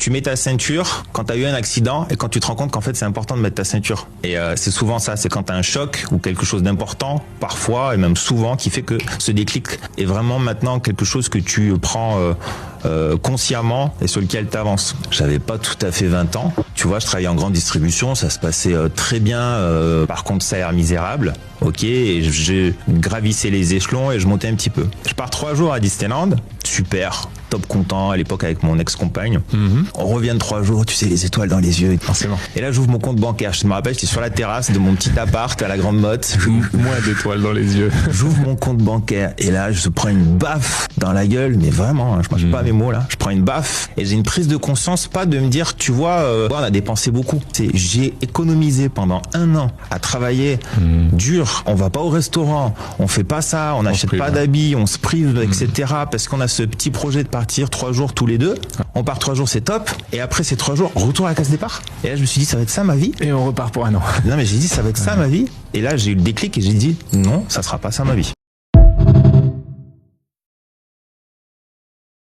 Tu mets ta ceinture quand t'as eu un accident et quand tu te rends compte qu'en fait c'est important de mettre ta ceinture. Et c'est souvent ça, c'est quand t'as un choc ou quelque chose d'important, parfois et même souvent, qui fait que ce déclic est vraiment maintenant quelque chose que tu prends consciemment et sur lequel tu avances. J'avais pas tout à fait 20 ans. Tu vois, je travaillais en grande distribution, ça se passait très bien. Par contre, salaire misérable. Ok, et je gravissais les échelons et je montais un petit peu. Je pars 3 jours à Disneyland. Super, top content à l'époque avec mon ex-compagne. On revient de 3 jours, tu sais, les étoiles dans les yeux. Forcément. Et là, j'ouvre mon compte bancaire. Je me rappelle, j'étais sur la terrasse de mon petit appart à la Grande Motte. Moins d'étoiles dans les yeux. J'ouvre mon compte bancaire et là, je prends une baffe dans la gueule, mais vraiment, je mange pas mes mots là. Je prends une baffe et j'ai une prise de conscience, pas de me dire, tu vois, on a dépensé beaucoup. J'ai économisé pendant 1 an à travailler dur. On va pas au restaurant, on fait pas ça, on n'achète pas d'habits, on se prive, etc. Parce qu'on a ce petit projet de partir 3 jours tous les deux. On part 3 jours, c'est top. Et après ces 3 jours, retour à la case départ. Et là, je me suis dit, ça va être ça ma vie. Et on repart pour 1 an. Non, mais j'ai dit, ça va être ça ma vie. Et là, j'ai eu le déclic et j'ai dit, non, ça sera pas ça ma vie.